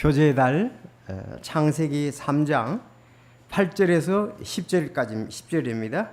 교제의 달 창세기 3장 8절에서 10절입니다.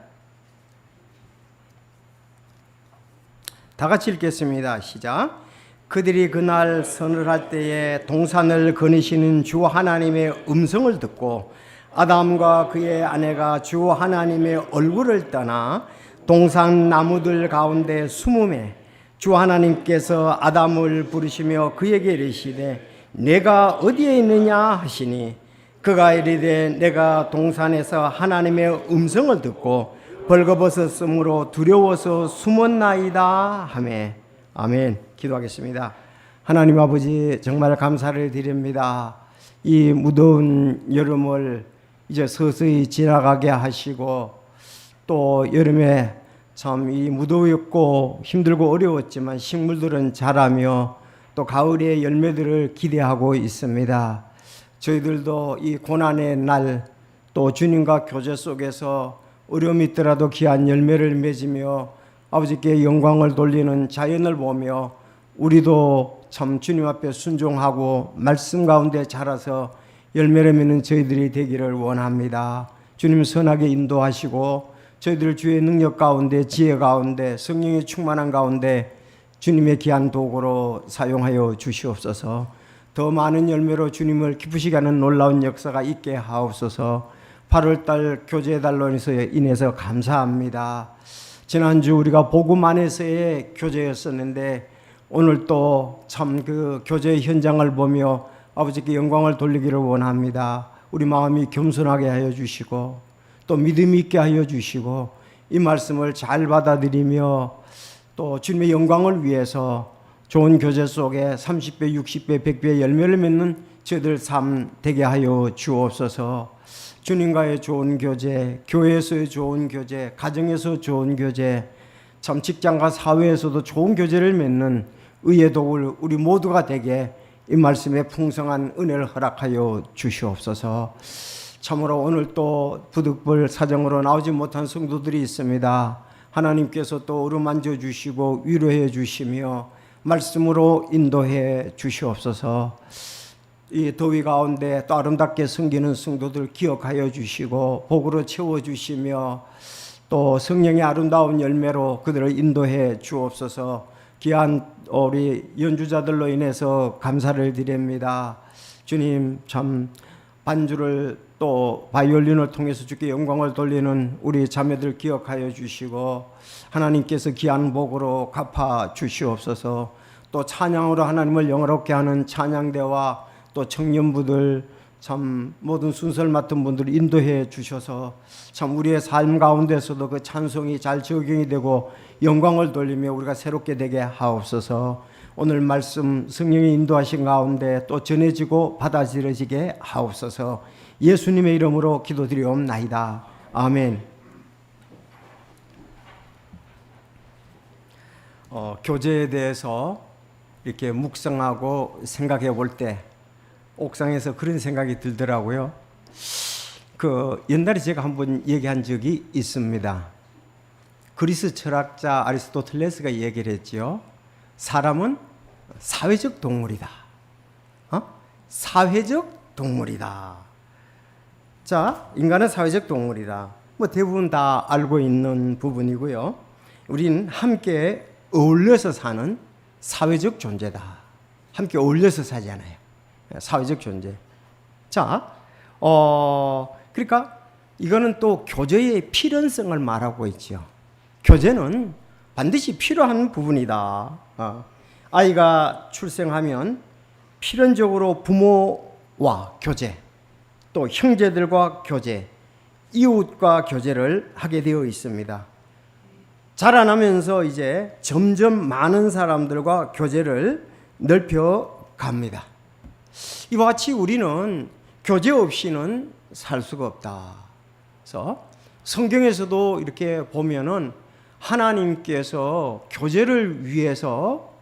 다 같이 읽겠습니다. 시작. 그들이 그날 선을 할 때에 동산을 거니시는 주 하나님의 음성을 듣고 아담과 그의 아내가 주 하나님의 얼굴을 떠나 동산 나무들 가운데 숨음에 주 하나님께서 아담을 부르시며 그에게 이르시되 내가 어디에 있느냐 하시니 그가 이르되 내가 동산에서 하나님의 음성을 듣고 벌거벗었으므로 두려워서 숨었나이다 하매. 아멘. 기도하겠습니다. 하나님 아버지, 정말 감사를 드립니다. 이 무더운 여름을 이제 서서히 지나가게 하시고 또 여름에 참 이 무더웠고 힘들고 어려웠지만 식물들은 자라며 또 가을의 열매들을 기대하고 있습니다. 저희들도 이 고난의 날 또 주님과 교제 속에서 어려움이 있더라도 귀한 열매를 맺으며 아버지께 영광을 돌리는 자연을 보며 우리도 참 주님 앞에 순종하고 말씀 가운데 자라서 열매를 맺는 저희들이 되기를 원합니다. 주님 선하게 인도하시고 저희들 주의 능력 가운데 지혜 가운데 성령의 충만한 가운데 주님의 귀한 도구로 사용하여 주시옵소서. 더 많은 열매로 주님을 기쁘시게 하는 놀라운 역사가 있게 하옵소서. 8월달 교제의 달로 인해서 감사합니다. 지난주 우리가 복음 안에서의 교제였었는데 오늘 또 참 그 교제의 현장을 보며 아버지께 영광을 돌리기를 원합니다. 우리 마음이 겸손하게 하여 주시고 또 믿음 있게 하여 주시고 이 말씀을 잘 받아들이며 또 주님의 영광을 위해서 좋은 교제 속에 30배, 60배, 100배의 열매를 맺는 저희들 삶 되게 하여 주옵소서. 주님과의 좋은 교제, 교회에서의 좋은 교제, 가정에서 좋은 교제, 참 직장과 사회에서도 좋은 교제를 맺는 의의 도울 우리 모두가 되게 이 말씀에 풍성한 은혜를 허락하여 주시옵소서. 참으로 오늘 또 부득불 사정으로 나오지 못한 성도들이 있습니다. 하나님께서 또 어루만져 주시고 위로해 주시며 말씀으로 인도해 주시옵소서. 이 더위 가운데 또 아름답게 섬기는 성도들 기억하여 주시고 복으로 채워 주시며 또 성령의 아름다운 열매로 그들을 인도해 주옵소서. 귀한 우리 연주자들로 인해서 감사를 드립니다. 주님, 참 반주를 또 바이올린을 통해서 주께 영광을 돌리는 우리 자매들 기억하여 주시고 하나님께서 귀한 복으로 갚아 주시옵소서. 또 찬양으로 하나님을 영화롭게 하는 찬양대와 또 청년부들 참 모든 순서를 맡은 분들을 인도해 주셔서 참 우리의 삶 가운데서도 그 찬송이 잘 적용이 되고 영광을 돌리며 우리가 새롭게 되게 하옵소서. 오늘 말씀 성령이 인도하신 가운데 또 전해지고 받아들여지게 하옵소서. 예수님의 이름으로 기도드리옵나이다. 아멘. 교제에 대해서 이렇게 묵상하고 생각해 볼 때 옥상에서 그런 생각이 들더라고요. 옛날에 제가 한번 얘기한 적이 있습니다. 그리스 철학자 아리스토텔레스가 얘기를 했지요. 사람은 사회적 동물이다. 사회적 동물이다. 자, 인간은 사회적 동물이다. 대부분 다 알고 있는 부분이고요. 우린 함께 어울려서 사는 사회적 존재다. 함께 어울려서 사잖아요. 사회적 존재. 자, 그러니까 이거는 또 교제의 필연성을 말하고 있죠. 교제는 반드시 필요한 부분이다. 아이가 출생하면 필연적으로 부모와 교제, 또 형제들과 교제, 이웃과 교제를 하게 되어 있습니다. 자라나면서 이제 점점 많은 사람들과 교제를 넓혀 갑니다. 이와 같이 우리는 교제 없이는 살 수가 없다. 그래서 성경에서도 이렇게 보면은 하나님께서 교제를 위해서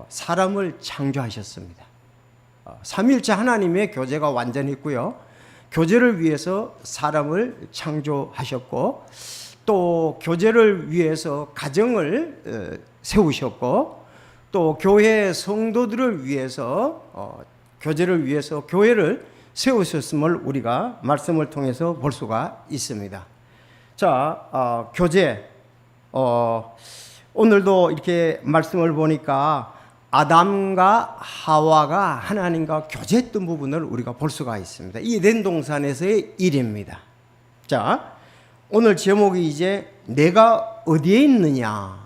사람을 창조하셨습니다. 삼위일체 하나님의 교제가 완전히 있고요. 교제를 위해서 사람을 창조하셨고 또 교제를 위해서 가정을 세우셨고 또 교회 성도들을 위해서 교제를 위해서 교회를 세우셨음을 우리가 말씀을 통해서 볼 수가 있습니다. 자, 교제. 오늘도 이렇게 말씀을 보니까 아담과 하와가 하나님과 교제했던 부분을 우리가 볼 수가 있습니다. 이 에덴 동산에서의 일입니다. 자, 오늘 제목이 이제 내가 어디에 있느냐?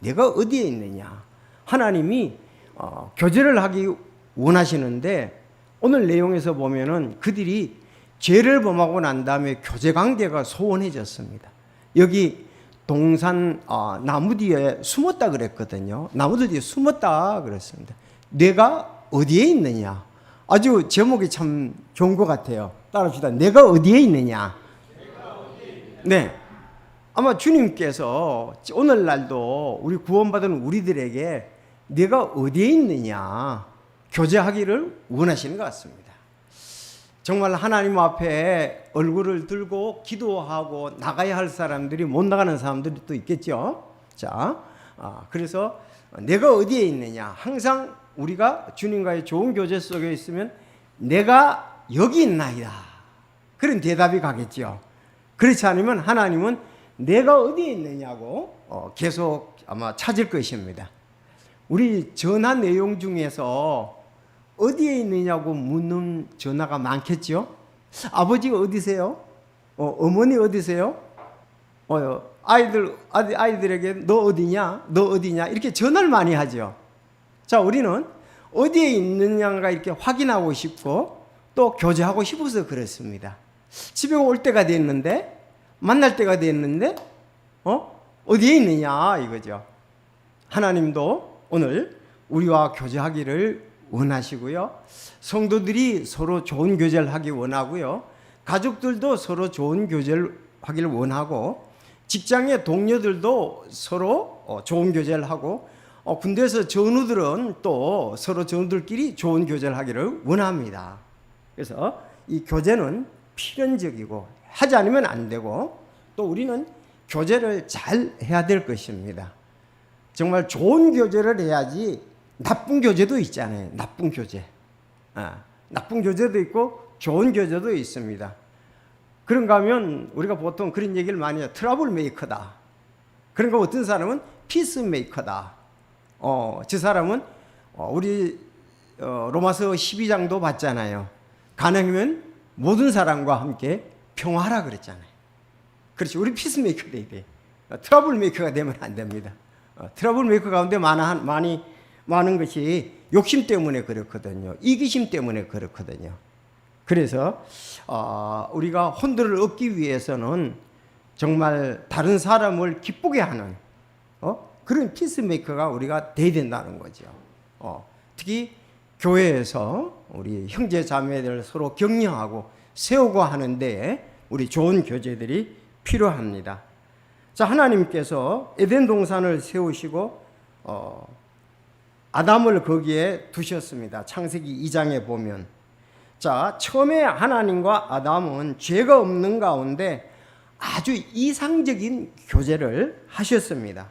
내가 어디에 있느냐? 하나님이 교제를 하기 원하시는데 오늘 내용에서 보면은 그들이 죄를 범하고 난 다음에 교제 관계가 소원해졌습니다. 여기 동산 나무 뒤에 숨었다 그랬거든요. 나무들 뒤에 숨었다 그랬습니다. 내가 어디에 있느냐? 아주 제목이 참 좋은 것 같아요. 따라합시다. 내가 어디에 있느냐? 네. 아마 주님께서 오늘날도 우리 구원받은 우리들에게 내가 어디에 있느냐 교제하기를 원하시는 것 같습니다. 정말 하나님 앞에 얼굴을 들고 기도하고 나가야 할 사람들이 못 나가는 사람들이 또 있겠죠. 자, 그래서 내가 어디에 있느냐. 항상 우리가 주님과의 좋은 교제 속에 있으면 내가 여기 있나이다. 그런 대답이 가겠죠. 그렇지 않으면 하나님은 내가 어디에 있느냐고 계속 아마 찾을 것입니다. 우리 전화 내용 중에서 어디에 있느냐고 묻는 전화가 많겠죠? 아버지가 어디세요? 어머니 어디세요? 아이들에게 너 어디냐? 너 어디냐? 이렇게 전화를 많이 하죠. 자, 우리는 어디에 있느냐가 이렇게 확인하고 싶고 또 교제하고 싶어서 그렇습니다. 집에 올 때가 됐는데 만날 때가 됐는데 어디에 있느냐 이거죠. 하나님도 오늘 우리와 교제하기를 원하시고요. 성도들이 서로 좋은 교제를 하기 원하고요. 가족들도 서로 좋은 교제를 하기를 원하고 직장의 동료들도 서로 좋은 교제를 하고 군대에서 전우들은 또 서로 전우들끼리 좋은 교제를 하기를 원합니다. 그래서 이 교제는 필연적이고 하지 않으면 안 되고 또 우리는 교제를 잘 해야 될 것입니다. 정말 좋은 교제를 해야지 나쁜 교제도 있잖아요. 나쁜 교제. 나쁜 교제도 있고 좋은 교제도 있습니다. 그런가 하면 우리가 보통 그런 얘기를 많이 해요. 트러블 메이커다. 그런가 어떤 사람은 피스 메이커다. 저 사람은 우리 로마서 12장도 봤잖아요. 가능하면 모든 사람과 함께 평화하라 그랬잖아요. 그렇지. 우리 피스 메이커 돼야 돼. 트러블 메이커가 되면 안 됩니다. 트러블 메이커 가운데 많은 것이 욕심 때문에 그렇거든요. 이기심 때문에 그렇거든요. 그래서 우리가 혼돈을 얻기 위해서는 정말 다른 사람을 기쁘게 하는 그런 피스메이커가 우리가 돼야 된다는 거죠. 특히 교회에서 우리 형제 자매들 서로 격려하고 세우고 하는데 우리 좋은 교제들이 필요합니다. 자, 하나님께서 에덴 동산을 세우시고 아담을 거기에 두셨습니다. 창세기 2장에 보면 자, 처음에 하나님과 아담은 죄가 없는 가운데 아주 이상적인 교제를 하셨습니다.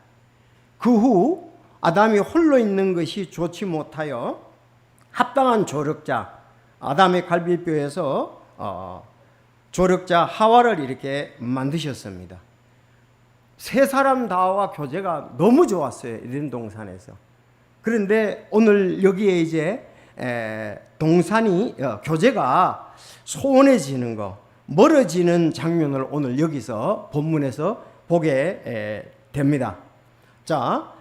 그 후 아담이 홀로 있는 것이 좋지 못하여 합당한 조력자 아담의 갈비뼈에서 조력자 하와를 이렇게 만드셨습니다. 세 사람 다와 교제가 너무 좋았어요. 에덴 동산에서. 그런데 오늘 여기에 이제 동산이 교제가 소원해지는 거, 멀어지는 장면을 오늘 여기서 본문에서 보게 됩니다. 자,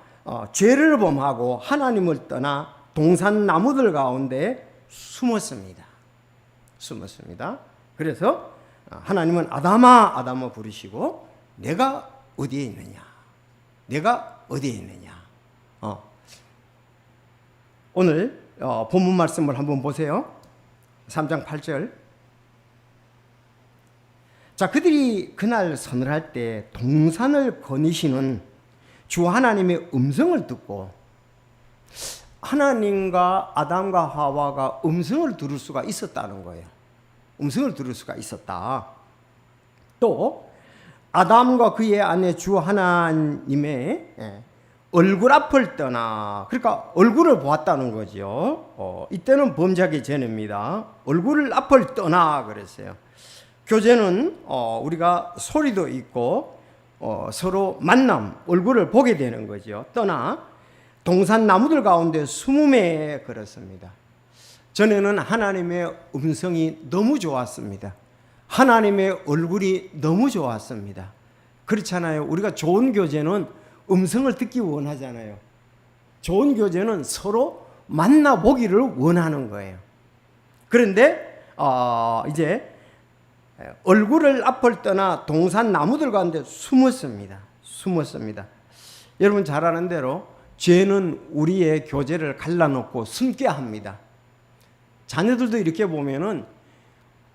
죄를 범하고 하나님을 떠나 동산 나무들 가운데 숨었습니다. 그래서 하나님은 아담아 아담아 부르시고 내가 어디에 있느냐? 내가 어디에 있느냐? 오늘 본문 말씀을 한번 보세요. 3장 8절. 자, 그들이 그날 서늘할 때 동산을 거니시는 주 하나님의 음성을 듣고 하나님과 아담과 하와가 음성을 들을 수가 있었다는 거예요. 음성을 들을 수가 있었다. 또 아담과 그의 아내 주 하나님의 얼굴 앞을 떠나, 그러니까 얼굴을 보았다는 거죠. 이때는 범죄하기 전입니다. 얼굴을 앞을 떠나 그랬어요. 교제는 우리가 소리도 있고 서로 만남, 얼굴을 보게 되는 거죠. 떠나 동산 나무들 가운데 숨음에 걸었습니다. 전에는 하나님의 음성이 너무 좋았습니다. 하나님의 얼굴이 너무 좋았습니다. 그렇잖아요. 우리가 좋은 교제는 음성을 듣기 원하잖아요. 좋은 교제는 서로 만나보기를 원하는 거예요. 그런데 이제 얼굴을 앞을 떠나 동산 나무들 가운데 숨었습니다. 여러분 잘 아는 대로 죄는 우리의 교제를 갈라놓고 숨게 합니다. 자녀들도 이렇게 보면은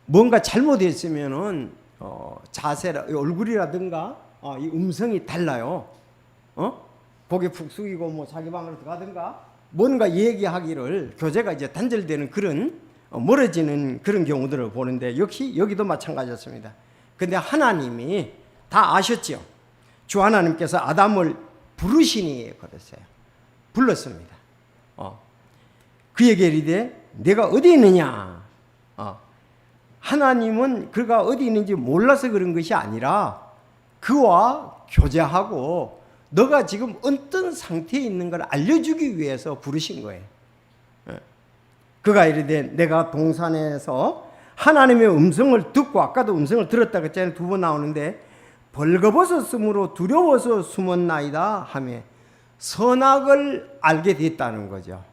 뭔가 잘못했으면은 자세라 얼굴이라든가 이 음성이 달라요. 고개 푹 숙이고 뭐 자기 방으로 들어가든가 뭔가 얘기하기를 교제가 이제 단절되는 그런 멀어지는 그런 경우들을 보는데 역시 여기도 마찬가지였습니다. 근데 하나님이 다 아셨죠. 주 하나님께서 아담을 부르시니 그랬어요. 불렀습니다. 그에게 이르되 내가 어디 있느냐. 하나님은 그가 어디 있는지 몰라서 그런 것이 아니라 그와 교제하고 너가 지금 어떤 상태에 있는 걸 알려주기 위해서 부르신 거예요. 그가 이르되 내가 동산에서 하나님의 음성을 듣고, 아까도 음성을 들었다고 했잖아요. 2번 나오는데 벌거벗었으므로 두려워서 숨었나이다 하며 선악을 알게 됐다는 거죠.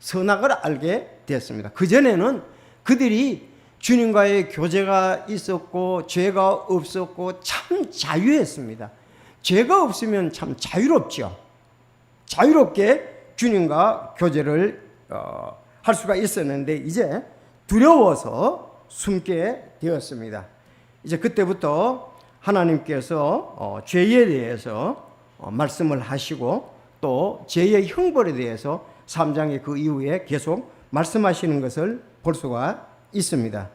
선악을 알게 됐습니다. 그전에는 그들이 주님과의 교제가 있었고 죄가 없었고 참 자유했습니다. 죄가 없으면 참 자유롭죠. 자유롭게 주님과 교제를 할 수가 있었는데 이제 두려워서 숨게 되었습니다. 이제 그때부터 하나님께서 죄에 대해서 말씀을 하시고 또 죄의 형벌에 대해서 3장의 그 이후에 계속 말씀하시는 것을 볼 수가 있습니다.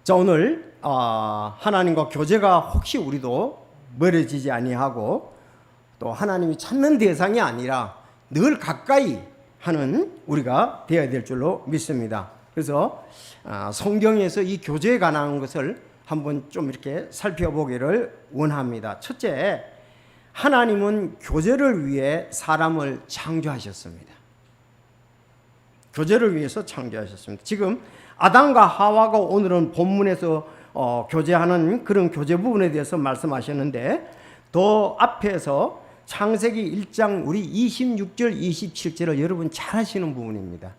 자, 오늘 하나님과 교제가 혹시 우리도 멀어지지 아니하고 또 하나님이 찾는 대상이 아니라 늘 가까이 하는 우리가 되어야 될 줄로 믿습니다. 그래서 성경에서 이 교제에 관한 것을 한번 좀 이렇게 살펴보기를 원합니다. 첫째, 하나님은 교제를 위해 사람을 창조하셨습니다. 교제를 위해서 창조하셨습니다. 지금 아담과 하와가 오늘은 본문에서 교제하는 그런 교제 부분에 대해서 말씀하셨는데 더 앞에서 창세기 1장 우리 26절 27절을 여러분 잘 아시는 부분입니다.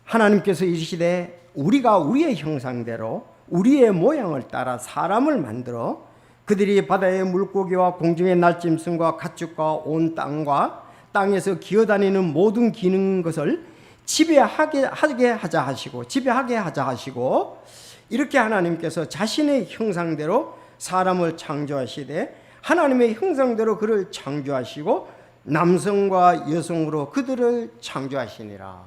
하나님께서 이르시되 우리가 우리의 형상대로 우리의 모양을 따라 사람을 만들어 그들이 바다의 물고기와 공중의 날짐승과 가축과 온 땅과 땅에서 기어다니는 모든 기능 것을 지배하게 하자 하시고 이렇게 하나님께서 자신의 형상대로 사람을 창조하시되 하나님의 형상대로 그를 창조하시고 남성과 여성으로 그들을 창조하시니라.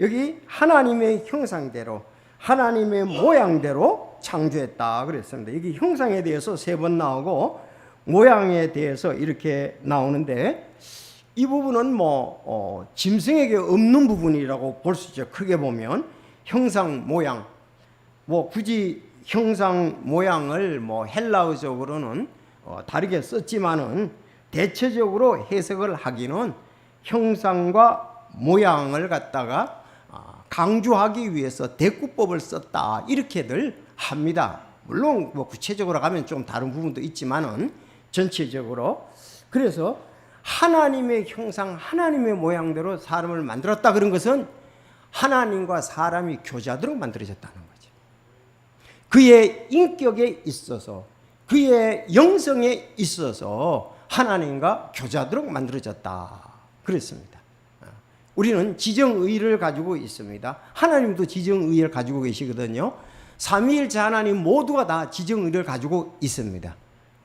여기 하나님의 형상대로 하나님의 모양대로 창조했다 그랬습니다. 여기 형상에 대해서 3번 나오고 모양에 대해서 이렇게 나오는데 이 부분은 짐승에게 없는 부분이라고 볼 수 있죠. 크게 보면 형상 모양, 굳이 형상 모양을 헬라어적으로는 다르게 썼지만은 대체적으로 해석을 하기는 형상과 모양을 갖다가 강조하기 위해서 대꾸법을 썼다 이렇게들 합니다. 물론 구체적으로 가면 좀 다른 부분도 있지만은 전체적으로 그래서 하나님의 형상, 하나님의 모양대로 사람을 만들었다 그런 것은 하나님과 사람이 교제하도록 만들어졌다는 거죠. 그의 인격에 있어서 그의 영성에 있어서 하나님과 교제하도록 만들어졌다 그랬습니다. 우리는 지정의를 가지고 있습니다. 하나님도 지정의를 가지고 계시거든요. 삼위일체 하나님 모두가 다 지정의를 가지고 있습니다.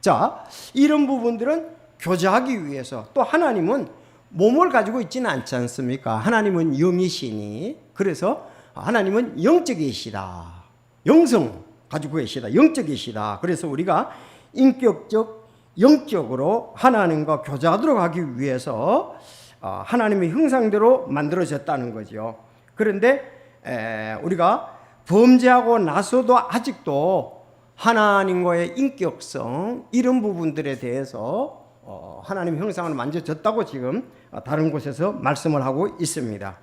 자, 이런 부분들은 교제하기 위해서 또 하나님은 몸을 가지고 있지는 않지 않습니까? 하나님은 영이시니 그래서 하나님은 영적이시다. 영성 가지고 계시다. 영적이시다. 그래서 우리가 인격적 영적으로 하나님과 교제하도록 하기 위해서 하나님의 형상대로 만들어졌다는 거죠. 그런데 우리가 범죄하고 나서도 아직도 하나님과의 인격성 이런 부분들에 대해서 하나님 형상을 만져졌다고 지금 다른 곳에서 말씀을 하고 있습니다.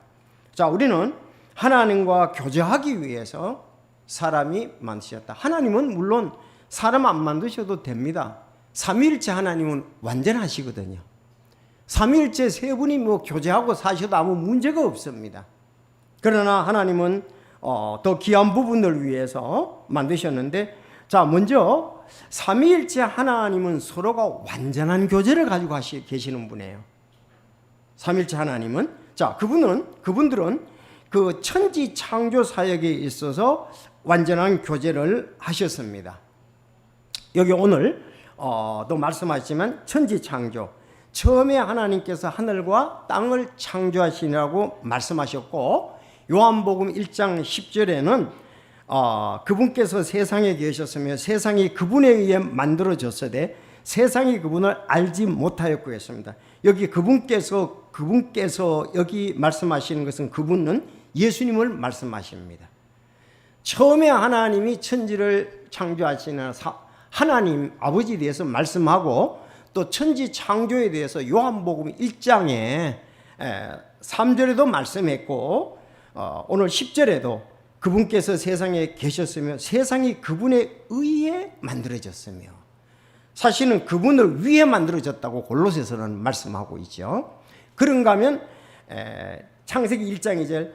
자, 우리는 하나님과 교제하기 위해서 사람이 만드셨다. 하나님은 물론 사람 안 만드셔도 됩니다. 삼위일체 하나님은 완전하시거든요. 삼위일체 세 분이 교제하고 사셔도 아무 문제가 없습니다. 그러나 하나님은 더 귀한 부분을 위해서 만드셨는데, 자, 먼저 삼위일체 하나님은 서로가 완전한 교제를 가지고 계시는 분이에요. 삼위일체 하나님은, 자, 그분들은 그 천지 창조 사역에 있어서 완전한 교제를 하셨습니다. 여기 오늘 또 말씀하시지만 천지 창조, 처음에 하나님께서 하늘과 땅을 창조하시라고 말씀하셨고, 요한복음 1장 10절에는 그분께서 세상에 계셨으며 세상이 그분에 의해 만들어졌으되 세상이 그분을 알지 못하였고 했습니다. 여기 그분께서 여기 말씀하시는 것은 그분은 예수님을 말씀하십니다. 처음에 하나님이 천지를 창조하시는 하나님 아버지에 대해서 말씀하고, 또 천지 창조에 대해서 요한복음 1장에 3절에도 말씀했고, 오늘 10절에도 그분께서 세상에 계셨으며 세상이 그분에 의해 만들어졌으며, 사실은 그분을 위해 만들어졌다고 골로새서는 말씀하고 있죠. 그런가 하면 창세기 1장 2절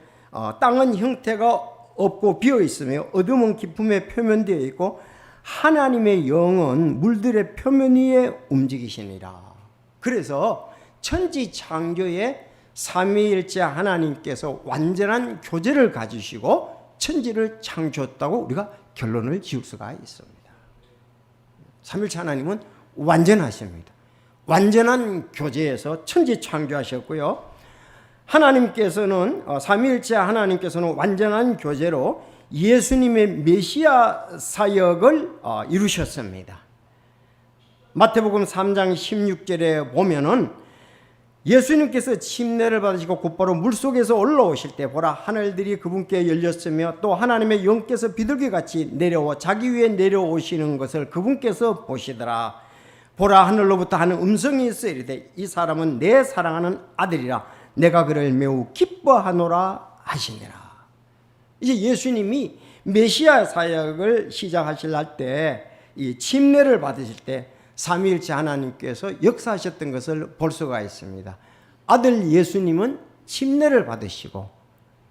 땅은 형태가 없고 비어있으며 어둠은 깊음에 표면되어 있고 하나님의 영은 물들의 표면 위에 움직이시니라. 그래서 천지 창조에 삼위일체 하나님께서 완전한 교제를 가지시고 천지를 창조했다고 우리가 결론을 지을 수가 있습니다. 삼위일체 하나님은 완전하십니다. 완전한 교제에서 천지 창조하셨고요. 하나님께서는 삼위일체 하나님께서는 완전한 교제로 예수님의 메시아 사역을 이루셨습니다. 마태복음 3장 16절에 보면은 예수님께서 침례를 받으시고 곧바로 물속에서 올라오실 때 보라 하늘들이 그분께 열렸으며 또 하나님의 영께서 비둘기같이 내려와 자기 위에 내려오시는 것을 그분께서 보시더라. 보라 하늘로부터 하는 음성이 있어 이르되 이 사람은 내 사랑하는 아들이라 내가 그를 매우 기뻐하노라 하시니라. 이제 예수님이 메시아 사역을 시작하실 때 이 침례를 받으실 때 삼위일체 하나님께서 역사하셨던 것을 볼 수가 있습니다. 아들 예수님은 침례를 받으시고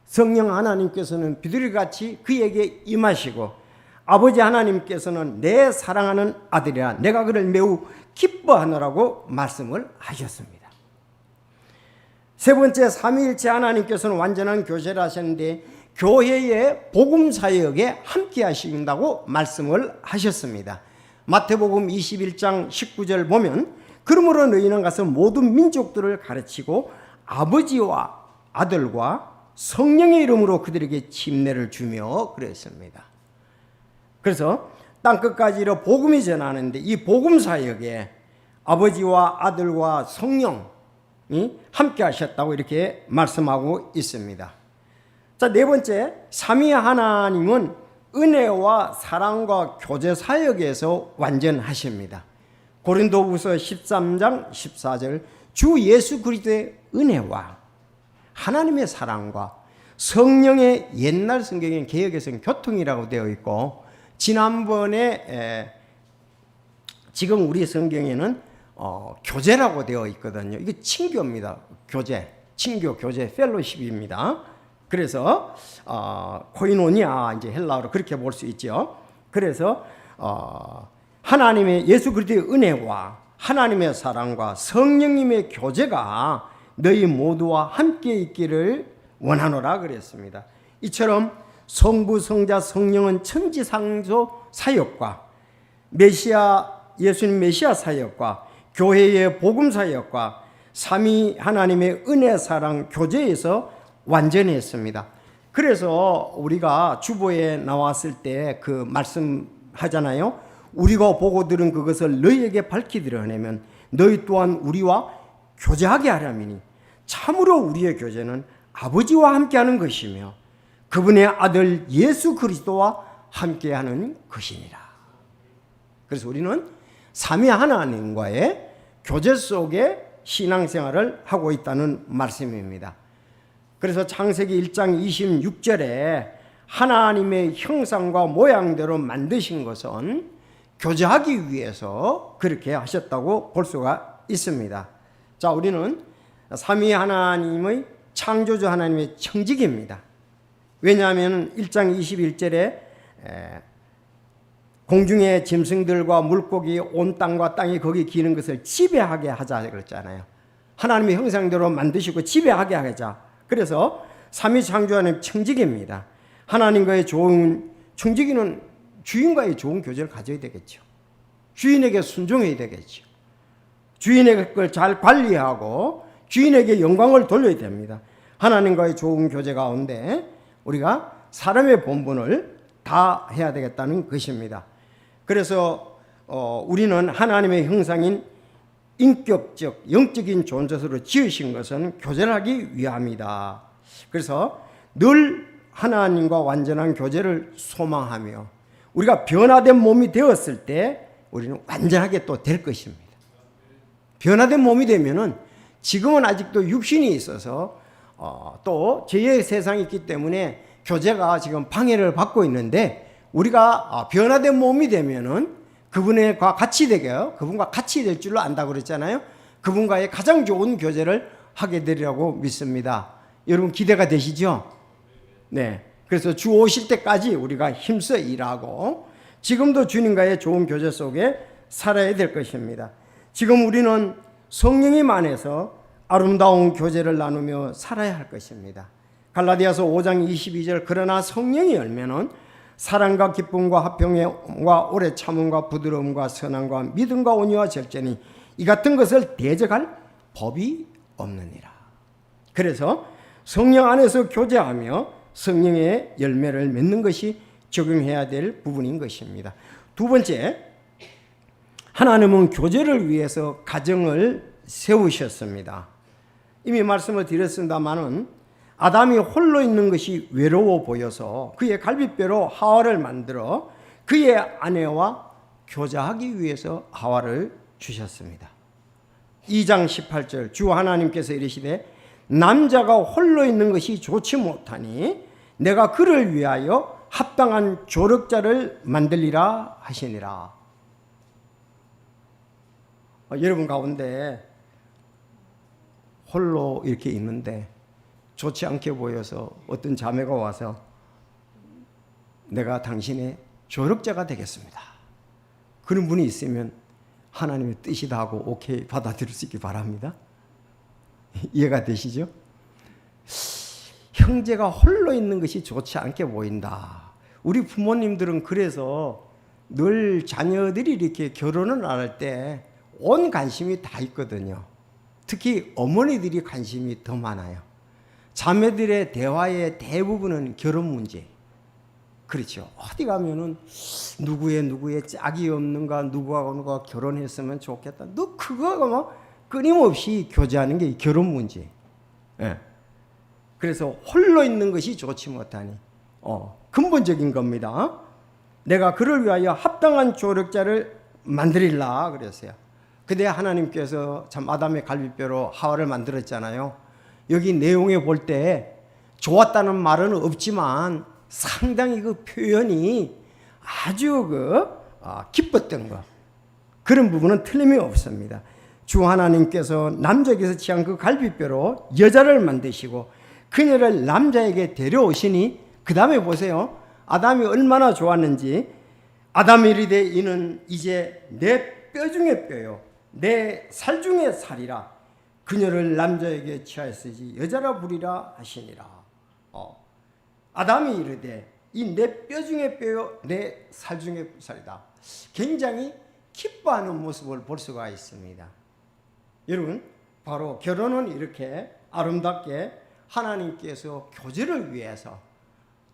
성령 하나님께서는 비둘기같이 그에게 임하시고 아버지 하나님께서는 내 사랑하는 아들이라 내가 그를 매우 기뻐하노라고 말씀을 하셨습니다. 세 번째, 삼위일체 하나님께서는 완전한 교제를 하셨는데 교회의 복음 사역에 함께 하신다고 말씀을 하셨습니다. 마태복음 21장 19절 보면 그러므로 너희는 가서 모든 민족들을 가르치고 아버지와 아들과 성령의 이름으로 그들에게 침례를 주며 그랬습니다. 그래서 땅끝까지 이르러 복음이 전하는데 이 복음 사역에 아버지와 아들과 성령이 함께 하셨다고 이렇게 말씀하고 있습니다. 자, 네 번째, 삼위 하나님은 은혜와 사랑과 교제 사역에서 완전하십니다. 고린도후서 13장 14절 주 예수 그리스도의 은혜와 하나님의 사랑과 성령의 옛날 성경엔 개역에서는 교통이라고 되어 있고 지난번에 지금 우리 성경에는 교제라고 되어 있거든요. 이게 친교입니다. 교제, 친교, 교제, 펠로십입니다. 그래서 코이노니아 이제 헬라어로 그렇게 볼 수 있죠. 그래서 하나님의 예수 그리스도의 은혜와 하나님의 사랑과 성령님의 교제가 너희 모두와 함께 있기를 원하노라 그랬습니다. 이처럼 성부, 성자, 성령은 천지창조 사역과 예수님 메시아 사역과 교회의 복음 사역과 삼위 하나님의 은혜, 사랑, 교제에서 완전했습니다. 그래서 우리가 주보에 나왔을 때 그 말씀하잖아요. 우리가 보고 들은 그것을 너희에게 밝히리라 하면 너희 또한 우리와 교제하게 하려니니 참으로 우리의 교제는 아버지와 함께하는 것이며 그분의 아들 예수 그리스도와 함께하는 것이니라. 그래서 우리는 삼위 하나님과의 교제 속에 신앙생활을 하고 있다는 말씀입니다. 그래서 창세기 1장 26절에 하나님의 형상과 모양대로 만드신 것은 교제하기 위해서 그렇게 하셨다고 볼 수가 있습니다. 자, 우리는 삼위 하나님의 창조주 하나님의 청직입니다. 왜냐하면 1장 21절에 공중의 짐승들과 물고기 온 땅과 땅이 거기 기는 것을 지배하게 하자 그랬잖아요. 하나님의 형상대로 만드시고 지배하게 하자. 그래서 삼위 창조 하나님 청직입니다. 하나님과의 좋은 청지기는 주인과의 좋은 교제를 가져야 되겠죠. 주인에게 순종해야 되겠죠. 주인의 걸 잘 관리하고 주인에게 영광을 돌려야 됩니다. 하나님과의 좋은 교제 가운데 우리가 사람의 본분을 다 해야 되겠다는 것입니다. 그래서 우리는 하나님의 형상인 인격적, 영적인 존재로 지으신 것은 교제를 하기 위함이다. 그래서 늘 하나님과 완전한 교제를 소망하며 우리가 변화된 몸이 되었을 때 우리는 완전하게 또 될 것입니다. 변화된 몸이 되면은 지금은 아직도 육신이 있어서 또 죄의 세상이 있기 때문에 교제가 지금 방해를 받고 있는데 우리가 변화된 몸이 되면은 그분과 같이 되게요. 그분과 같이 될 줄로 안다 그랬잖아요. 그분과의 가장 좋은 교제를 하게 되리라고 믿습니다. 여러분 기대가 되시죠? 네. 그래서 주 오실 때까지 우리가 힘써 일하고 지금도 주님과의 좋은 교제 속에 살아야 될 것입니다. 지금 우리는 성령님 안에서 아름다운 교제를 나누며 살아야 할 것입니다. 갈라디아서 5장 22절 그러나 성령이 열매는 사랑과 기쁨과 화평과 오래 참음과 부드러움과 선함과 믿음과 온유와 절제니 이 같은 것을 대적할 법이 없느니라. 그래서 성령 안에서 교제하며 성령의 열매를 맺는 것이 적용해야 될 부분인 것입니다. 두 번째, 하나님은 교제를 위해서 가정을 세우셨습니다. 이미 말씀을 드렸습니다마는 아담이 홀로 있는 것이 외로워 보여서 그의 갈빗뼈로 하와를 만들어 그의 아내와 교제하기 위해서 하와를 주셨습니다. 2장 18절 주 하나님께서 이르시되 남자가 홀로 있는 것이 좋지 못하니 내가 그를 위하여 합당한 조력자를 만들리라 하시니라. 여러분 가운데 홀로 이렇게 있는데 좋지 않게 보여서 어떤 자매가 와서 내가 당신의 조력자가 되겠습니다. 그런 분이 있으면 하나님의 뜻이다 하고 오케이 받아들일 수 있기 바랍니다. 이해가 되시죠? 형제가 홀로 있는 것이 좋지 않게 보인다. 우리 부모님들은 그래서 늘 자녀들이 이렇게 결혼을 안 할 때 온 관심이 다 있거든요. 특히 어머니들이 관심이 더 많아요. 자매들의 대화의 대부분은 결혼 문제. 그렇죠. 어디 가면은 누구의 짝이 없는가, 누구가 결혼했으면 좋겠다. 너 그거가 막 끊임없이 교제하는 게 결혼 문제. 예. 그래서 홀로 있는 것이 좋지 못하니 근본적인 겁니다. 내가 그를 위하여 합당한 조력자를 만들리라 그랬어요. 근데 하나님께서 참 아담의 갈빗뼈로 하와를 만들었잖아요. 여기 내용에 볼 때 좋았다는 말은 없지만 상당히 그 표현이 아주 기뻤던 것, 그런 부분은 틀림이 없습니다. 주 하나님께서 남자에게서 취한 그 갈빗뼈로 여자를 만드시고 그녀를 남자에게 데려오시니 그 다음에 보세요. 아담이 얼마나 좋았는지. 아담이 이르되 이는 이제 내 뼈 중에 뼈요 내 살 중에 살이라 그녀를 남자에게 취하였으니 여자라 부리라 하시니라. 아담이 이르되 이 내 뼈 중에 뼈요 내 살 중에 살이다. 굉장히 기뻐하는 모습을 볼 수가 있습니다. 여러분 바로 결혼은 이렇게 아름답게 하나님께서 교제를 위해서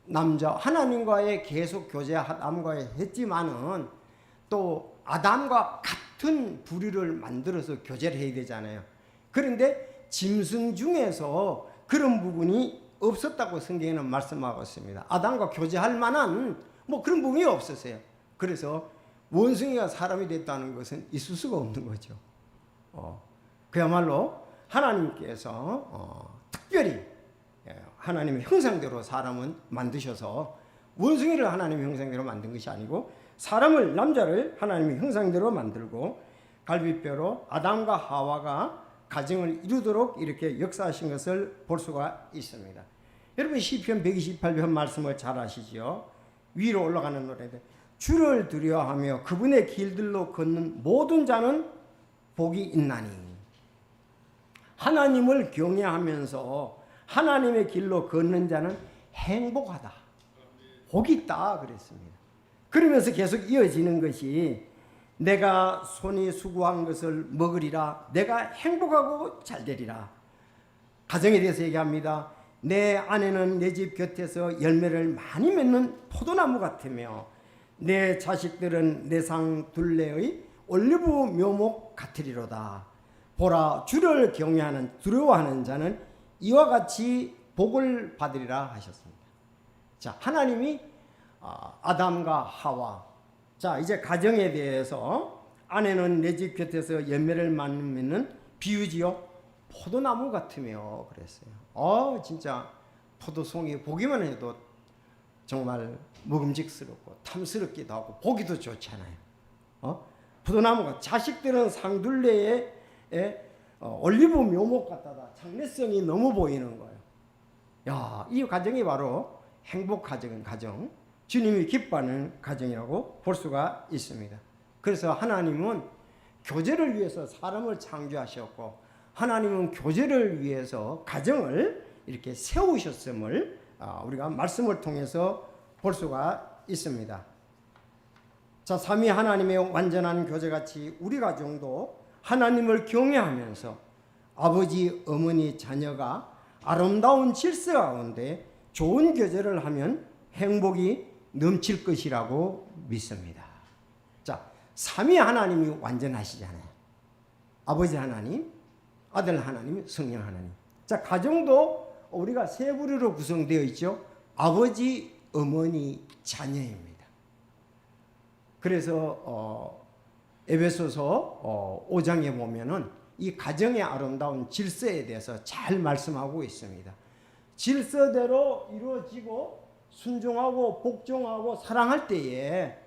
남자 하나님과의 계속 교제 아담과의 했지만은 또 아담과 같은 부류를 만들어서 교제를 해야 되잖아요. 그런데 짐승 중에서 그런 부분이 없었다고 성경에는 말씀하고 있습니다. 아담과 교제할 만한 뭐 그런 부분이 없었어요. 그래서 원숭이가 사람이 됐다는 것은 있을 수가 없는 거죠. 그야말로 하나님께서 특별히 하나님의 형상대로 사람은 만드셔서 원숭이를 하나님의 형상대로 만든 것이 아니고 사람을 남자를 하나님의 형상대로 만들고 갈빗뼈로 아담과 하와가 가정을 이루도록 이렇게 역사하신 것을 볼 수가 있습니다. 여러분 시편 128편 말씀을 잘 아시죠? 위로 올라가는 노래들 주를 두려워하며 그분의 길들로 걷는 모든 자는 복이 있나니 하나님을 경외하면서 하나님의 길로 걷는 자는 행복하다. 복이 있다 그랬습니다. 그러면서 계속 이어지는 것이 내가 손이 수고한 것을 먹으리라. 내가 행복하고 잘되리라. 가정에 대해서 얘기합니다. 내 아내는 내 집 곁에서 열매를 많이 맺는 포도나무 같으며 내 자식들은 내 상 둘레의 올리브 묘목 같으리로다. 보라 주를 경외하는 두려워하는 자는 이와 같이 복을 받으리라 하셨습니다. 자, 하나님이 아담과 하와 자 이제 가정에 대해서 아내는 내 집 곁에서 열매를 많이 맺는 비유지요. 포도나무 같으며 그랬어요. 진짜 포도송이 보기만 해도 정말 먹음직스럽고 탐스럽기도 하고 보기도 좋잖아요. 포도나무가 자식들은 상둘레에 올리브 묘목 같다다. 장래성이 너무 보이는 거예요. 야, 이 가정이 바로 행복 가정, 주님이 기뻐하는 가정이라고 볼 수가 있습니다. 그래서 하나님은 교제를 위해서 사람을 창조하셨고 하나님은 교제를 위해서 가정을 이렇게 세우셨음을 우리가 말씀을 통해서 볼 수가 있습니다. 자, 삼위 하나님의 완전한 교제같이 우리 가정도 하나님을 경외하면서 아버지, 어머니, 자녀가 아름다운 질서 가운데 좋은 교제를 하면 행복이 넘칠 것이라고 믿습니다. 자, 삼위 하나님이 완전하시잖아요. 아버지 하나님, 아들 하나님, 성령 하나님. 자, 가정도 우리가 세 부류로 구성되어 있죠. 아버지, 어머니, 자녀입니다. 그래서 에베소서 5장에 보면은 이 가정의 아름다운 질서에 대해서 잘 말씀하고 있습니다. 질서대로 이루어지고 순종하고 복종하고 사랑할 때에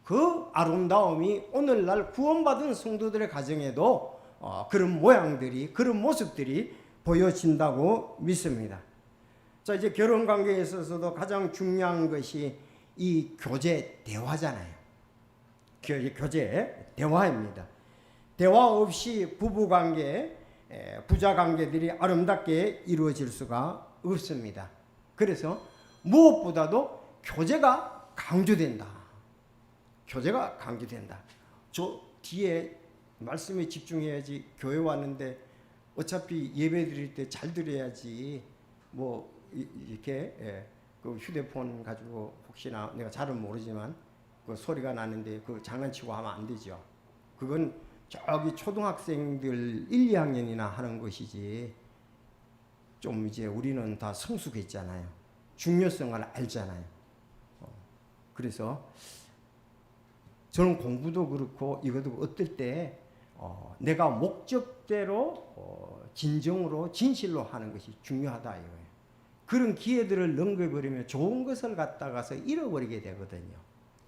그 아름다움이 오늘날 구원받은 성도들의 가정에도 그런 모양들이 그런 모습들이 보여진다고 믿습니다. 자, 이제 결혼 관계에 있어서도 가장 중요한 것이 이 교제 대화잖아요. 교제 대화입니다. 대화 없이 부부 관계, 부자 관계들이 아름답게 이루어질 수가 없습니다. 그래서 무엇보다도 교제가 강조된다. 교제가 강조된다. 저 뒤에 말씀에 집중해야지. 교회 왔는데 어차피 예배 드릴 때 잘 드려야지. 뭐 이렇게 그 휴대폰 가지고 혹시나 내가 잘은 모르지만 그 소리가 나는데 그 장난치고 하면 안 되죠. 그건 저기 초등학생들 1, 2학년이나 하는 것이지. 좀 이제 우리는 다 성숙했잖아요. 중요성을 알잖아요. 그래서 저는 공부도 그렇고 이것도 어떨 때 내가 목적대로 진정으로 진실로 하는 것이 중요하다 이거예요. 그런 기회들을 넘겨버리면 좋은 것을 갖다가서 잃어버리게 되거든요.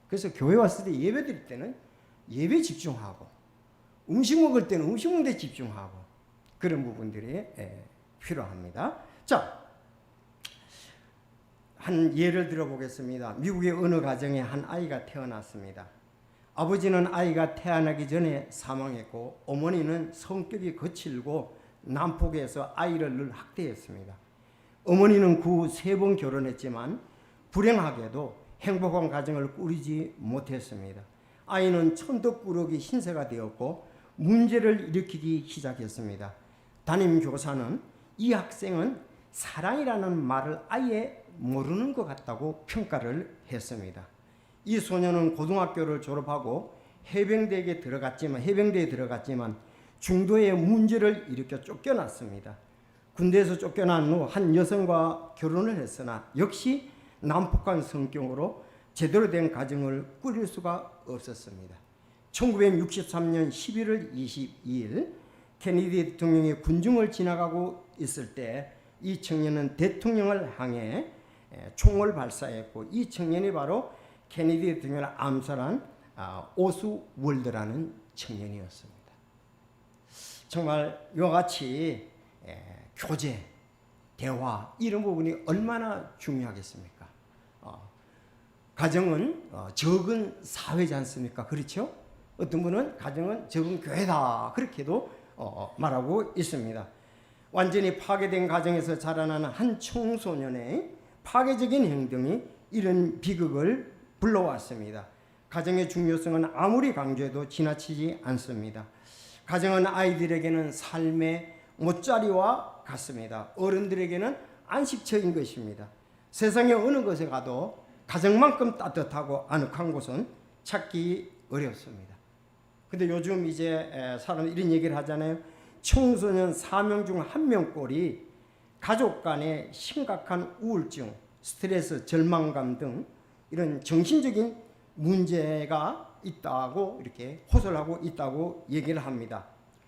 그래서 교회 왔을 때 예배 드릴 때는 예배 집중하고 음식 먹을 때는 음식 먹는 데 집중하고 그런 부분들이 필요합니다. 자, 한 예를 들어보겠습니다. 미국의 어느 가정에 한 아이가 태어났습니다. 아버지는 아이가 태어나기 전에 사망했고 어머니는 성격이 거칠고 난폭해서 아이를 늘 학대했습니다. 어머니는 그 3번 결혼했지만 불행하게도 행복한 가정을 꾸리지 못했습니다. 아이는 천덕꾸러기 신세가 되었고 문제를 일으키기 시작했습니다. 담임 교사는 이 학생은 사랑이라는 말을 아예 모르는 것 같다고 평가를 했습니다. 이 소녀는 고등학교를 졸업하고 해병대에 들어갔지만 중도에 문제를 일으켜 쫓겨났습니다. 군대에서 쫓겨난 후 한 여성과 결혼을 했으나 역시 난폭한 성격으로 제대로 된 가정을 꾸릴 수가 없었습니다. 1963년 11월 22일 케네디 대통령이 군중을 지나가고 있을 때 이 청년은 대통령을 향해 총을 발사했고, 이 청년이 바로 케네디 대통령을 암살한 오스월드라는 청년이었습니다. 정말 이와 같이 교제, 대화 이런 부분이 얼마나 중요하겠습니까? 가정은 적은 사회지 않습니까? 그렇죠? 어떤 분은 가정은 적은 교회다 그렇게도 말하고 있습니다. 완전히 파괴된 가정에서 자라나는 한 청소년의 파괴적인 행동이 이런 비극을 불러왔습니다. 가정의 중요성은 아무리 강조해도 지나치지 않습니다. 가정은 아이들에게는 삶의 못자리와 같습니다. 어른들에게는 안식처인 것입니다. 세상의 어느 곳에 가도 가정만큼 따뜻하고 아늑한 곳은 찾기 어렵습니다. 근데 요즘 이제 사람 이런 얘기를 하잖아요. 청소년 4명 중 1명꼴이 가족 간의 심각한 우울증, 스트레스, 절망감 등 이런 정신적인 문제가 있다고 이렇게 호소하고 있다고 얘기를 합니다.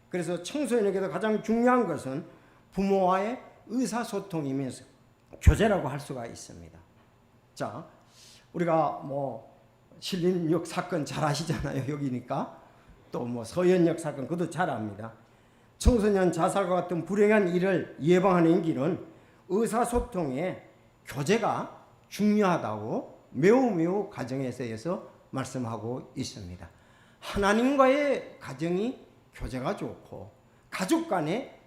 그래서 청소년에게도 가장 중요한 것은 부모와의 의사소통이면서 교제라고 할 수가 있습니다. 자, 우리가 신림역 사건 잘 아시잖아요. 여기니까. 또 서현역 사건 그것도 잘 압니다. 청소년 자살과 같은 불행한 일을 예방하는 길은 의사소통의 교제가 중요하다고 매우 가정에서 말씀하고 있습니다. 하나님과의 가정이 교제가 좋고 가족 간의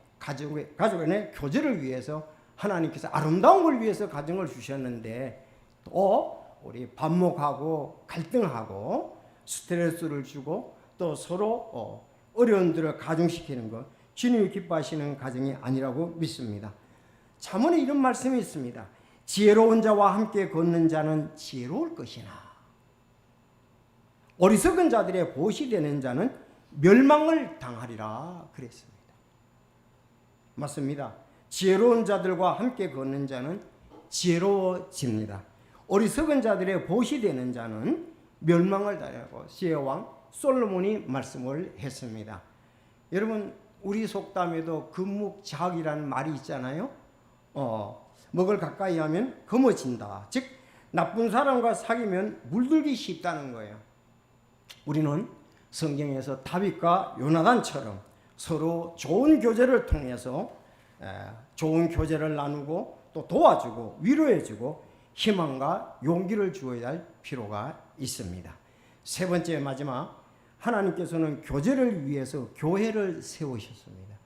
교제를 위해서 하나님께서 아름다운 걸 위해서 가정을 주셨는데, 또 우리 반목하고 갈등하고 스트레스를 주고 또 서로 어려움들을 가중시키는 것, 주님이 기뻐하시는 가정이 아니라고 믿습니다. 잠언에 이런 말씀이 있습니다. 지혜로운 자와 함께 걷는 자는 지혜로울 것이나 어리석은 자들의 보시 되는 자는 멸망을 당하리라 그랬습니다. 맞습니다. 지혜로운 자들과 함께 걷는 자는 지혜로워집니다. 어리석은 자들의 보시 되는 자는 멸망을 당하고, 시혜왕 솔로몬이 말씀을 했습니다. 여러분, 우리 속담에도 금묵자학이라는 말이 있잖아요. 먹을 가까이 하면 검어진다. 즉 나쁜 사람과 사귀면 물들기 쉽다는 거예요. 우리는 성경에서 다윗과 요나단처럼 서로 좋은 교제를 통해서 좋은 교제를 나누고 또 도와주고 위로해주고 희망과 용기를 주어야 할 필요가 있습니다. 세 번째 마지막, 하나님께서는 교제를 위해서 교회를 세우셨습니다.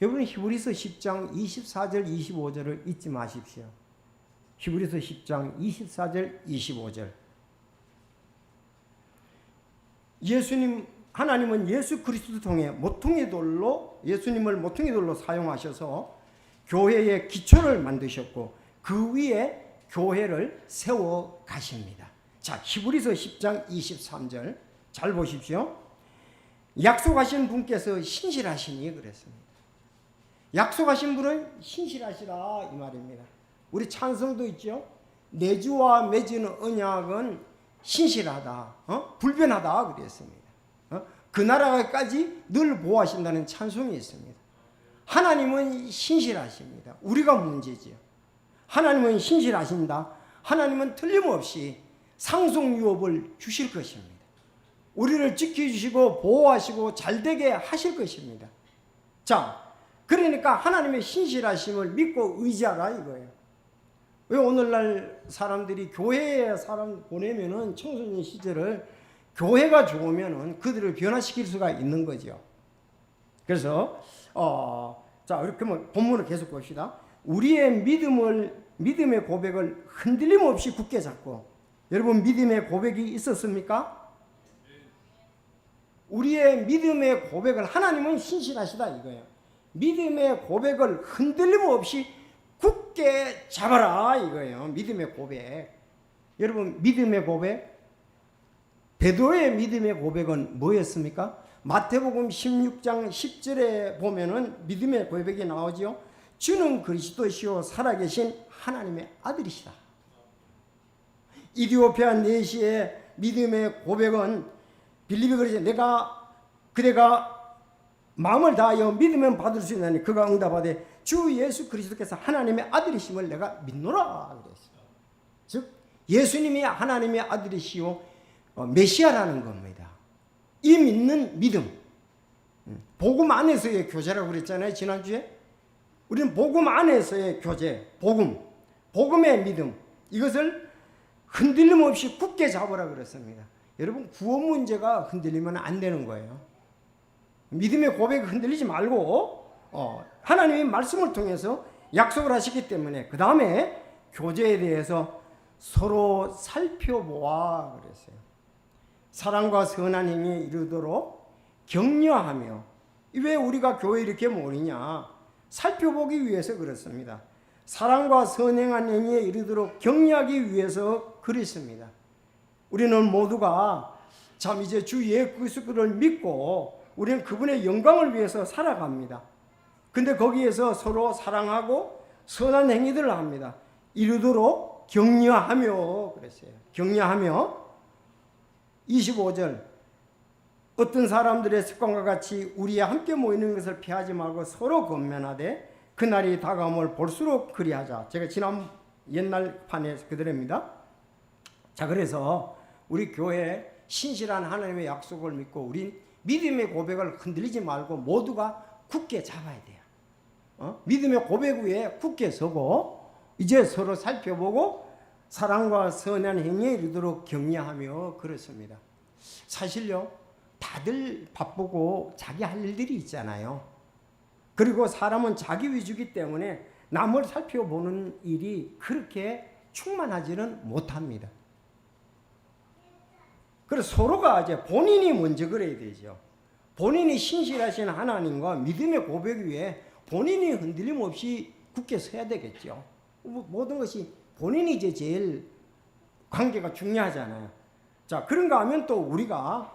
여러분, 히브리서 10장 24절 25절을 잊지 마십시오. 히브리서 10장 24절 25절. 하나님은 예수 그리스도 통해 예수님을 모퉁이 돌로 사용하셔서 교회의 기초를 만드셨고 그 위에 교회를 세워 가십니다. 자, 히브리서 10장 23절 잘 보십시오. 약속하신 분께서 신실하시니 그랬습니다. 약속하신 분은 신실하시라 이 말입니다. 우리 찬성도 있죠. 내 주와 맺은 언약은 신실하다, 불변하다 그랬습니다. 그 나라까지 늘 보호하신다는 찬송이 있습니다. 하나님은 신실하십니다. 우리가 문제지요. 하나님은 신실하신다. 하나님은 틀림없이 상속유업을 주실 것입니다. 우리를 지켜주시고 보호하시고 잘되게 하실 것입니다. 자, 그러니까 하나님의 신실하심을 믿고 의지하라 이거예요. 왜 오늘날 사람들이 교회에 사람 보내면은 청소년 시절을 교회가 좋으면은 그들을 변화시킬 수가 있는 거죠. 그래서 자, 이렇게 본문을 계속 봅시다. 우리의 믿음의 고백을 흔들림 없이 굳게 잡고, 여러분 믿음의 고백이 있었습니까? 우리의 믿음의 고백을, 하나님은 신실하시다 이거예요. 믿음의 고백을 흔들림 없이 굳게 잡아라 이거예요. 믿음의 고백. 여러분 믿음의 고백, 베드로의 믿음의 고백은 뭐였습니까? 마태복음 16장 10절에 보면은 믿음의 고백이 나오지요. 주는 그리스도시요 살아계신 하나님의 아들이시다. 이디오피아 내시의 믿음의 고백은 빌립이 그러지, 그대가 마음을 다하여 믿으면 받을 수 있나니 그가 응답하되 주 예수 그리스도께서 하나님의 아들이심을 내가 믿노라 그랬어요. 즉 예수님이 하나님의 아들이시요 메시아라는 겁니다. 이 믿는 믿음, 복음 안에서의 교제라고 그랬잖아요. 지난주에 우리는 복음 안에서의 교제, 복음의 믿음, 이것을 흔들림 없이 굳게 잡으라 그랬습니다. 여러분, 구원 문제가 흔들리면 안 되는 거예요. 믿음의 고백이 흔들리지 말고 하나님의 말씀을 통해서 약속을 하시기 때문에 그 다음에 교제에 대해서 서로 살펴보아 그랬어요. 사랑과 선한 행위에 이르도록 격려하며. 왜 우리가 교회 이렇게 모이냐? 살펴보기 위해서 그렇습니다. 사랑과 선행한 행위에 이르도록 격려하기 위해서 그렇습니다. 우리는 모두가 참 이제 주 예수 그리스도를 믿고 우리는 그분의 영광을 위해서 살아갑니다. 근데 거기에서 서로 사랑하고 선한 행위들을 합니다. 이르도록 격려하며 그랬어요. 격려하며. 25절, 어떤 사람들의 습관과 같이 우리에 함께 모이는 것을 피하지 말고 서로 권면하되 그날이 다가옴을 볼수록 그리하자. 제가 지난 옛날 판에 그대로입니다. 자, 그래서 우리 교회 신실한 하나님의 약속을 믿고 우리 믿음의 고백을 흔들리지 말고 모두가 굳게 잡아야 돼요. 믿음의 고백 위에 굳게 서고 이제 서로 살펴보고 사랑과 선한 행위에 이르도록 격려하며 그렇습니다. 사실요, 다들 바쁘고 자기 할 일들이 있잖아요. 그리고 사람은 자기 위주이기 때문에 남을 살펴보는 일이 그렇게 충만하지는 못합니다. 그래서 서로가 이제 본인이 먼저 그래야 되죠. 본인이 신실하신 하나님과 믿음의 고백 위에 본인이 흔들림 없이 굳게 서야 되겠죠. 모든 것이 본인이 이제 제일 관계가 중요하잖아요. 자, 그런가 하면 또 우리가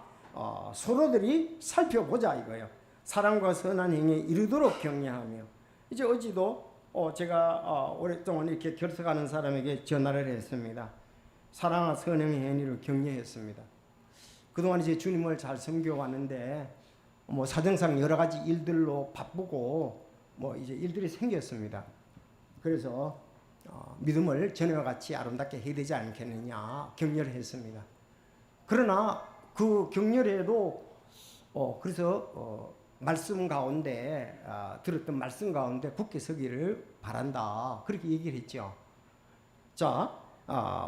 서로들이 살펴보자 이거예요. 사랑과 선한 행위에 이르도록 격려하며. 이제 어제도 제가 오랫동안 이렇게 결석하는 사람에게 전화를 했습니다. 사랑과 선행의 행위를 격려했습니다. 그동안 이제 주님을 잘 섬겨왔는데 뭐 사정상 여러 가지 일들로 바쁘고 뭐 이제 일들이 생겼습니다. 그래서 믿음을 전에와 같이 아름답게 해야 되지 않겠느냐 격려를 했습니다. 그러나 그 격려에도 그래서 말씀 가운데 들었던 말씀 가운데 굳게 서기를 바란다 그렇게 얘기를 했죠. 자,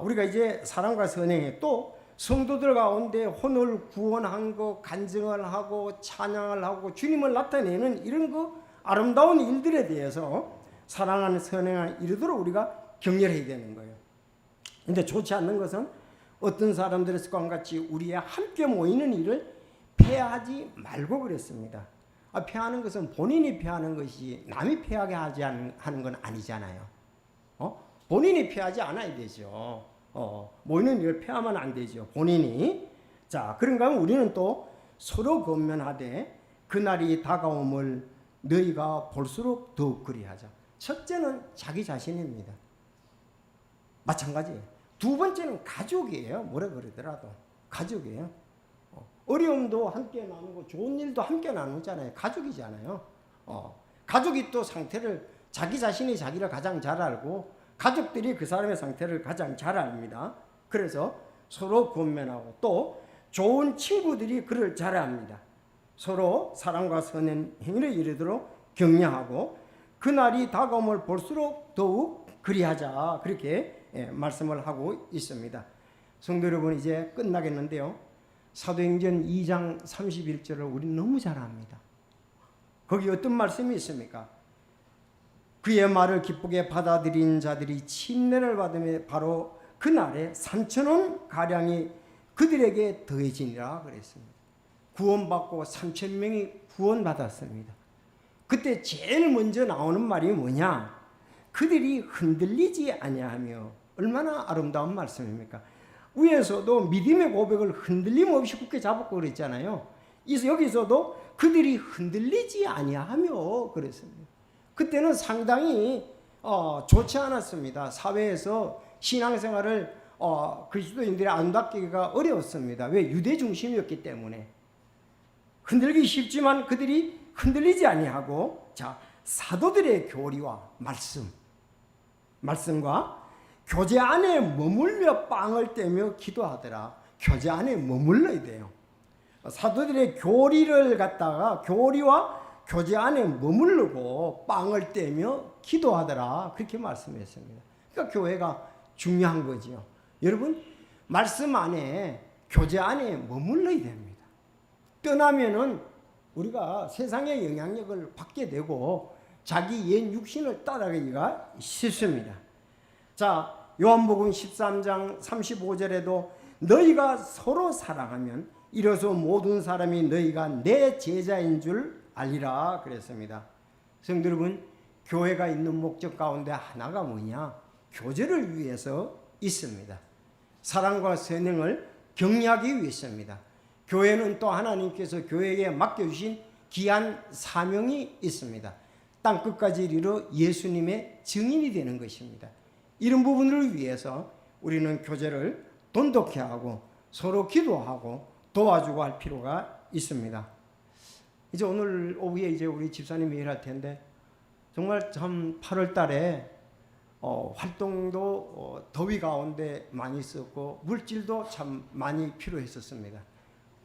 우리가 이제 사랑과 선행에 또 성도들 가운데 혼을 구원한 거, 간증을 하고 찬양을 하고 주님을 나타내는 이런 거 아름다운 일들에 대해서 사랑하는 선행을 이르도록 우리가 격려해야 되는 거예요. 근데 좋지 않는 것은 어떤 사람들의 습관같이 우리의 함께 모이는 일을 폐하지 말고 그랬습니다. 폐하는 것은 본인이 폐하는 것이 남이 폐하게 하지 하는 건 아니잖아요. 본인이 폐하지 않아야 되죠. 모이는 일을 폐하면 안 되죠. 본인이. 자, 그런가 하면 우리는 또 서로 권면하되 그날이 다가옴을 너희가 볼수록 더욱 그리하자. 첫째는 자기 자신입니다. 마찬가지예요. 두 번째는 가족이에요. 뭐라 그러더라도 가족이에요. 어려움도 함께 나누고 좋은 일도 함께 나누잖아요. 가족이잖아요. 가족이 또 상태를 자기 자신이 자기를 가장 잘 알고 가족들이 그 사람의 상태를 가장 잘 압니다. 그래서 서로 권면하고 또 좋은 친구들이 그를 잘 압니다. 서로 사랑과 선한 행위를 이르도록 격려하고 그날이 다가옴을 볼수록 더욱 그리하자 그렇게 말씀을 하고 있습니다. 성도 여러분, 이제 끝나겠는데요. 사도행전 2장 31절을 우리 너무 잘 압니다. 거기 어떤 말씀이 있습니까? 그의 말을 기쁘게 받아들인 자들이 침례를 받으며 바로 그날에 3,000원 가량이 그들에게 더해지니라 그랬습니다. 구원받고 3,000명이 구원받았습니다. 그때 제일 먼저 나오는 말이 뭐냐? 그들이 흔들리지 아니하며. 얼마나 아름다운 말씀입니까? 위에서도 믿음의 고백을 흔들림 없이 굳게 잡았고 그랬잖아요. 여기서도 그들이 흔들리지 아니하며 그랬습니다. 그때는 상당히 좋지 않았습니다. 사회에서 신앙생활을 그리스도인들이 아름답기가 어려웠습니다. 왜? 유대 중심이었기 때문에. 흔들기 쉽지만 그들이 흔들리지 아니하고, 자, 사도들의 교리와 말씀과 교제 안에 머물며 빵을 떼며 기도하더라. 교제 안에 머물러야 돼요. 사도들의 교리를 갖다가 교리와 교제 안에 머무르고 빵을 떼며 기도하더라. 그렇게 말씀했습니다. 그러니까 교회가 중요한 거죠. 여러분, 말씀 안에 교제 안에 머물러야 됩니다. 떠나면은 우리가 세상의 영향력을 받게 되고 자기 옛 육신을 따라가기가 쉽습니다. 자, 요한복음 13장 35절에도 너희가 서로 사랑하면 이로써 모든 사람이 너희가 내 제자인 줄 알리라 그랬습니다. 성도 여러분, 교회가 있는 목적 가운데 하나가 뭐냐? 교제를 위해서 있습니다. 사랑과 선행을 격려하기 위해서입니다. 교회는 또 하나님께서 교회에 맡겨주신 귀한 사명이 있습니다. 땅끝까지 이르러 예수님의 증인이 되는 것입니다. 이런 부분을 위해서 우리는 교제를 돈독히 하고 서로 기도하고 도와주고 할 필요가 있습니다. 이제 오늘 오후에 이제 우리 집사님이 일할 텐데 정말 참 8월 달에 활동도 더위 가운데 많이 있었고 물질도 참 많이 필요했었습니다.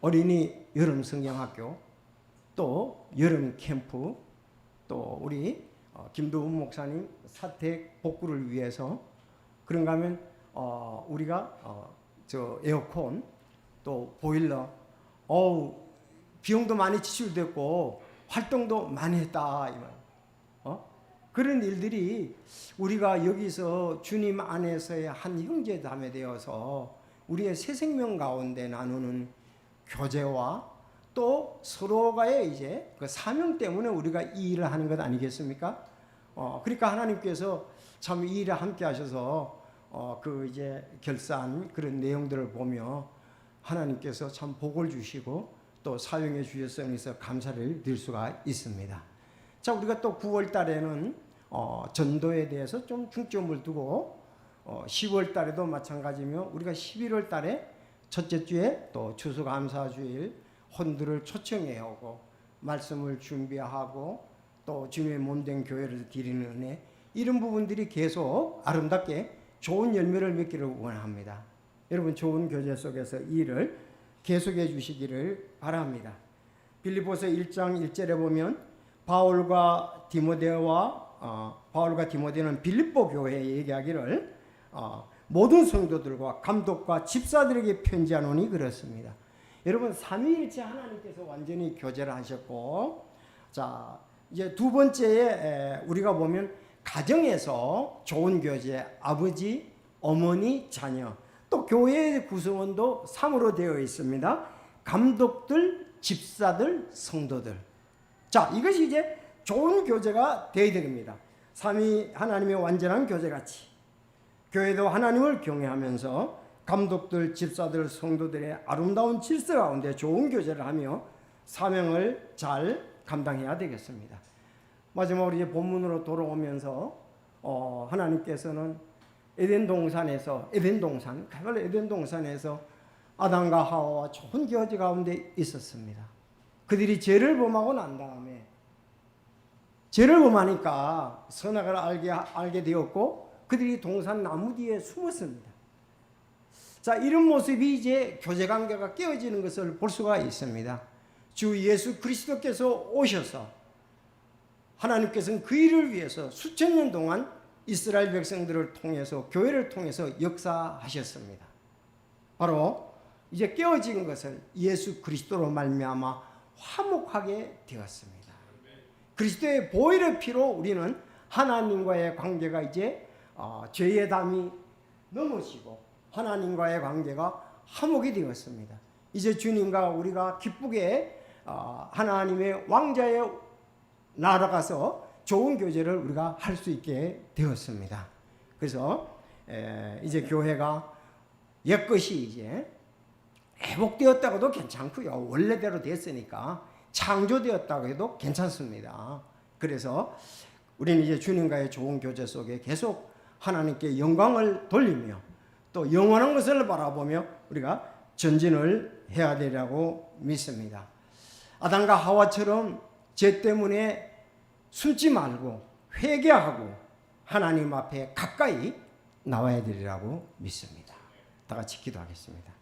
어린이 여름 성경학교, 또 여름 캠프, 또 우리 김도훈 목사님 사택 복구를 위해서, 그런가 하면 우리가 저 에어컨 또 보일러, 비용도 많이 지출됐고 활동도 많이 했다 이 말. 그런 일들이 우리가 여기서 주님 안에서의 한 형제자매 되어서 우리의 새 생명 가운데 나누는 교제와 또 서로가의 이제 그 사명 때문에 우리가 이 일을 하는 것 아니겠습니까? 그러니까 하나님께서 참 이 일에 함께 하셔서 그 이제 결산 그런 내용들을 보며 하나님께서 참 복을 주시고 또 사용해 주셨음에서 감사를 드릴 수가 있습니다. 자, 우리가 또 9월 달에는 전도에 대해서 좀 중점을 두고 10월 달에도 마찬가지며 우리가 11월 달에 첫째 주에 또 추수감사주일 혼들을 초청해 오고 말씀을 준비하고 또 주님의 몸된 교회를 드리는 은혜, 이런 부분들이 계속 아름답게 좋은 열매를 맺기를 원합니다. 여러분, 좋은 교제 속에서 이 일을 계속해 주시기를 바랍니다. 빌립보서 1장 1절에 보면 바울과 디모데는 빌립보 교회에 얘기하기를 모든 성도들과 감독과 집사들에게 편지하노니 그렇습니다. 여러분, 삼위일체 하나님께서 완전히 교제를 하셨고, 자, 이제 두 번째에 우리가 보면 가정에서 좋은 교제, 아버지, 어머니, 자녀, 또 교회의 구성원도 3으로 되어 있습니다. 감독들, 집사들, 성도들. 자, 이것이 이제 좋은 교제가 되어야 됩니다. 삼위 하나님의 완전한 교제같이 교회도 하나님을 경외하면서 감독들, 집사들, 성도들의 아름다운 질서 가운데 좋은 교제를 하며 사명을 잘 감당해야 되겠습니다. 마지막으로 이제 본문으로 돌아오면서 하나님께서는 에덴 동산에서 아담과 하와와 좋은 교제 가운데 있었습니다. 그들이 죄를 범하고 난 다음에 죄를 범하니까 선악을 알게 되었고 그들이 동산 나무 뒤에 숨었습니다. 자, 이런 모습이 이제 교제관계가 깨어지는 것을 볼 수가 있습니다. 주 예수 그리스도께서 오셔서 하나님께서는 그 일을 위해서 수천 년 동안 이스라엘 백성들을 통해서 교회를 통해서 역사하셨습니다. 바로 이제 깨어진 것을 예수 그리스도로 말미암아 화목하게 되었습니다. 그리스도의 보혈의 피로 우리는 하나님과의 관계가 이제 죄의 담이 넘어지고 하나님과의 관계가 화목이 되었습니다. 이제 주님과 우리가 기쁘게 하나님의 왕자에 날아가서 좋은 교제를 우리가 할 수 있게 되었습니다. 그래서 이제 교회가 옛것이 이제 회복되었다고도 괜찮고요. 원래대로 됐으니까 창조되었다고 해도 괜찮습니다. 그래서 우리는 이제 주님과의 좋은 교제 속에 계속 하나님께 영광을 돌리며 또 영원한 것을 바라보며 우리가 전진을 해야 되리라고 믿습니다. 아담과 하와처럼 죄 때문에 숨지 말고 회개하고 하나님 앞에 가까이 나와야 되리라고 믿습니다. 다 같이 기도하겠습니다.